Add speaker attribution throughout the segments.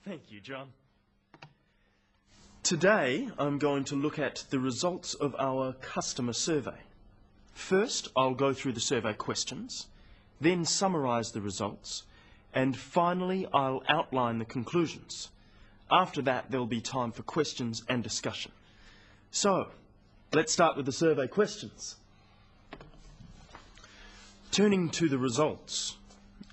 Speaker 1: Thank you, John. Today, I'm going to look at the results of our customer survey. First, I'll go through the survey questions, then summarise the results, and finally, I'll outline the conclusions. After that, there'll be time for questions and discussion. So, let's start with the survey questions. Turning to the results,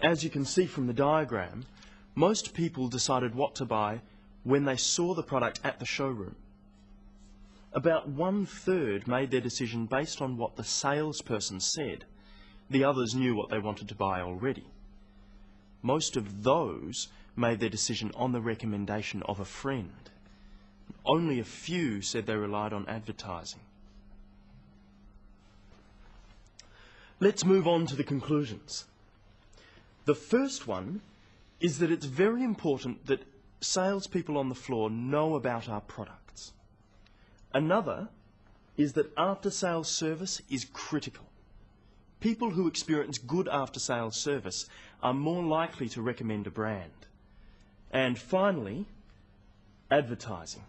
Speaker 1: as you can see from the diagram, most people decided what to buy when they saw the product at the showroom. About 1/3 made their decision based on what the salesperson said. The others knew what they wanted to buy already. Most of those made their decision on the recommendation of a friend. Only a few said they relied on advertising. Let's move on to the conclusions. The first one is that it's very important that salespeople on the floor know about our products. Another is that after-sales service is critical. People who experience good after-sales service are more likely to recommend a brand. And finally, advertising.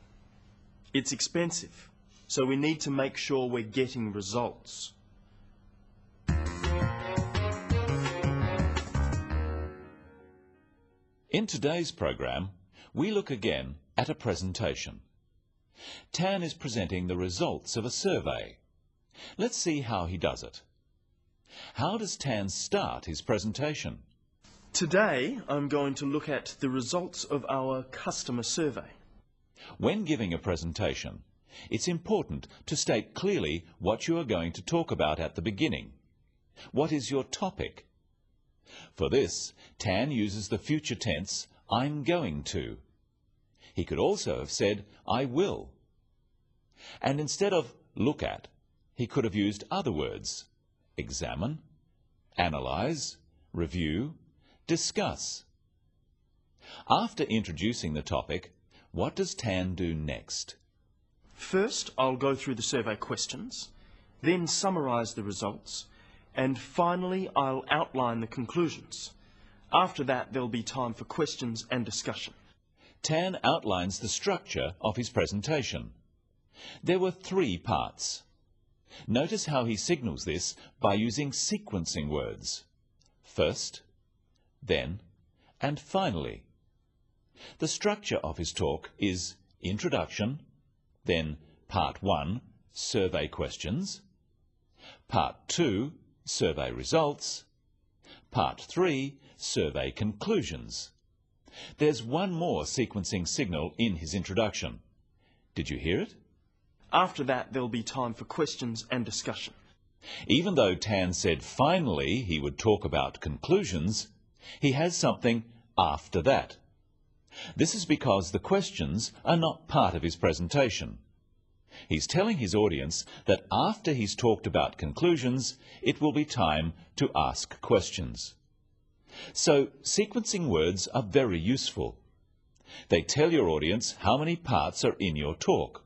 Speaker 1: It's expensive, so we need to make sure we're getting results.
Speaker 2: In today's program, we look again at a presentation. Tan is presenting the results of a survey. Let's see how he does it. How does Tan start his presentation?
Speaker 1: Today, I'm going to look at the results of our customer survey.
Speaker 2: When giving a presentation, it's important to state clearly what you are going to talk about at the beginning. What is your topic? For this, Tan uses the future tense, I'm going to. He could also have said, I will. And instead of look at, he could have used other words, examine, analyze, review, discuss. After introducing the topic, what does Tan do next?
Speaker 1: First, I'll go through the survey questions, then summarise the results, and finally, I'll outline the conclusions. After that, there'll be time for questions and discussion.
Speaker 2: Tan outlines the structure of his presentation. There were 3 parts. Notice how he signals this by using sequencing words. First, then, and finally. The structure of his talk is introduction, then part 1, survey questions, part 2, survey results, part 3, survey conclusions. There's one more sequencing signal in his introduction. Did you hear it?
Speaker 1: After that, there'll be time for questions and discussion.
Speaker 2: Even though Tan said finally he would talk about conclusions, he has something after that. This is because the questions are not part of his presentation. He's telling his audience that after he's talked about conclusions, it will be time to ask questions. So, sequencing words are very useful. They tell your audience how many parts are in your talk,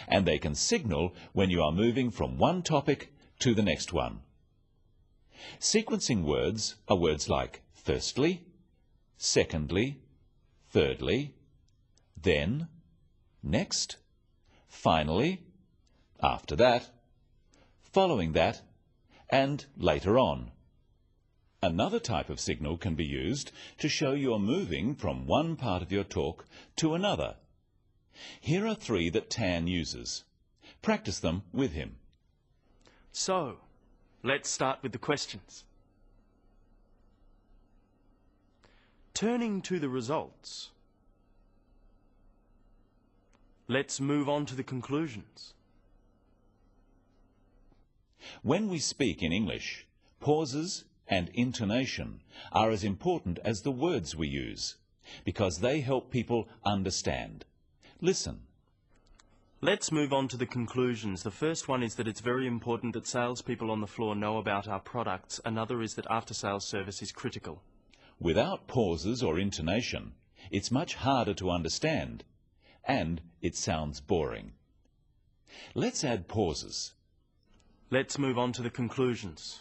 Speaker 2: and they can signal when you are moving from one topic to the next one. Sequencing words are words like firstly, secondly, thirdly, then, next, finally, after that, following that, and later on. Another type of signal can be used to show you're moving from one part of your talk to another. Here are 3 that Tan uses. Practice them with him.
Speaker 1: So, let's start with the questions. Turning to the results, let's move on to the conclusions.
Speaker 2: When we speak in English, pauses and intonation are as important as the words we use, because they help people understand. Listen.
Speaker 1: Let's move on to the conclusions. The first one is that it's very important that salespeople on the floor know about our products. Another is that after-sales service is critical.
Speaker 2: Without pauses or intonation, it's much harder to understand, and it sounds boring. Let's add pauses.
Speaker 1: Let's move on to the conclusions.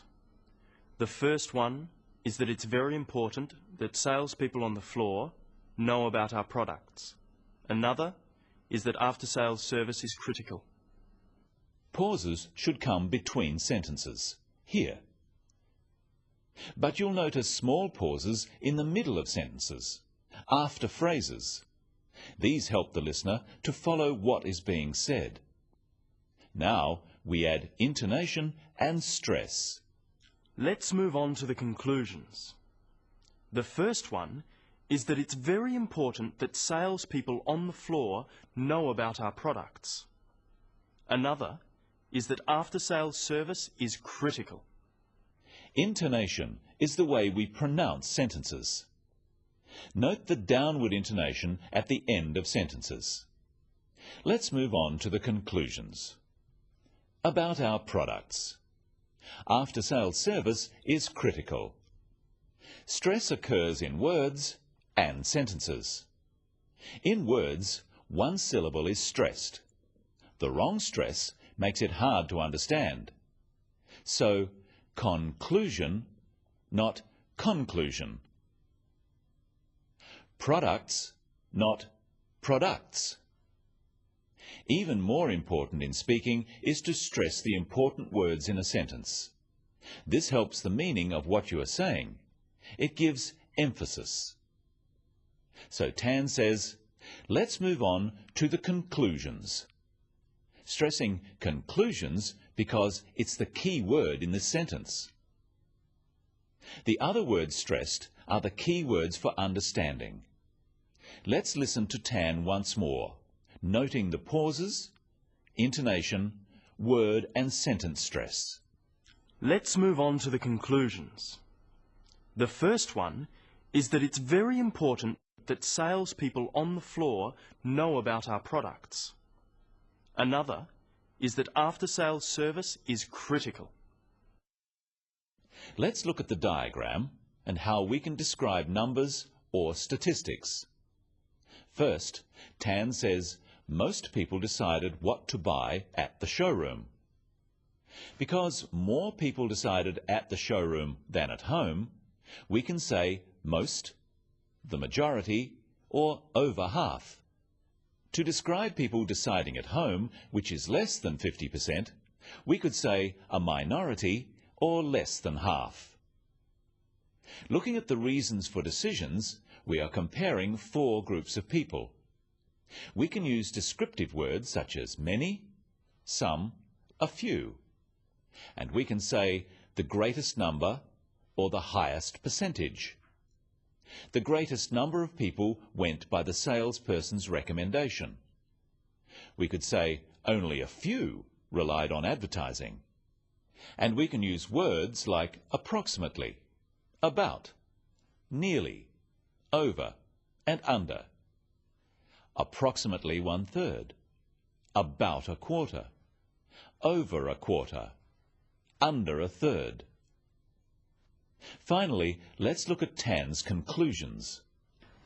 Speaker 1: The first one is that it's very important that salespeople on the floor know about our products. Another is that after-sales service is critical.
Speaker 2: Pauses should come between sentences, here. But you'll notice small pauses in the middle of sentences, after phrases. These help the listener to follow what is being said. Now we add intonation and stress.
Speaker 1: Let's move on to the conclusions. The first one is that it's very important that salespeople on the floor know about our products. Another is that after-sales service is critical.
Speaker 2: Intonation is the way we pronounce sentences. Note the downward intonation at the end of sentences. Let's move on to the conclusions. About our products. After-sales service is critical. Stress occurs in words and sentences. In words, one syllable is stressed. The wrong stress makes it hard to understand. So, conclusion, not conclusion. Products, not products. Even more important in speaking is to stress the important words in a sentence. This helps the meaning of what you are saying. It gives emphasis. So Tan says, let's move on to the conclusions. Stressing conclusions because it's the key word in this sentence. The other words stressed are the key words for understanding. Let's listen to Tan once more, noting the pauses, intonation, word and sentence stress.
Speaker 1: Let's move on to the conclusions. The first one is that it's very important that salespeople on the floor know about our products. Another is that after-sales service is critical.
Speaker 2: Let's look at the diagram and how we can describe numbers or statistics. First, Tan says most people decided what to buy at the showroom. Because more people decided at the showroom than at home, we can say most, the majority, or over half. To describe people deciding at home, which is less than 50%, we could say a minority or less than half. Looking at the reasons for decisions, we are comparing 4 groups of people. We can use descriptive words such as many, some, a few. And we can say the greatest number or the highest percentage. The greatest number of people went by the salesperson's recommendation. We could say only a few relied on advertising. And we can use words like approximately, about, nearly, over, and under. Approximately 1/3, about a quarter, over a quarter, under a third. Finally, let's look at Tan's conclusions.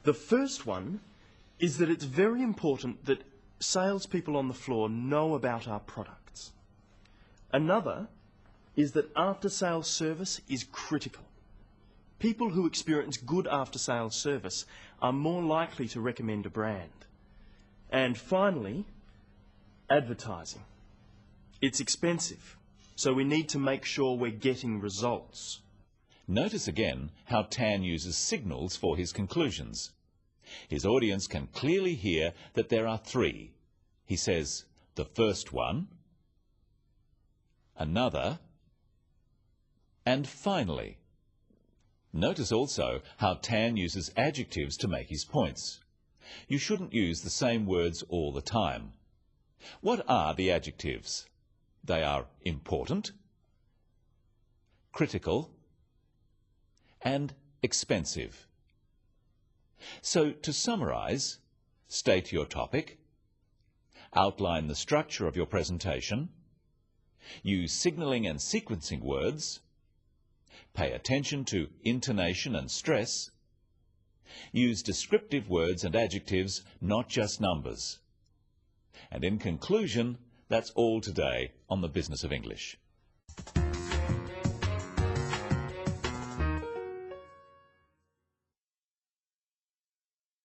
Speaker 1: The first one is that it's very important that salespeople on the floor know about our products. Another is that after-sales service is critical. People who experience good after-sales service are more likely to recommend a brand. And finally, advertising. It's expensive, so we need to make sure we're getting results.
Speaker 2: Notice again how Tan uses signals for his conclusions. His audience can clearly hear that there are 3. He says, the first one, another, and finally. Notice also how Tan uses adjectives to make his points. You shouldn't use the same words all the time. What are the adjectives? They are important, critical, and expensive. So, to summarize, state your topic, outline the structure of your presentation, use signaling and sequencing words, pay attention to intonation and stress, use descriptive words and adjectives, not just numbers. And in conclusion, that's all today on the Business of English.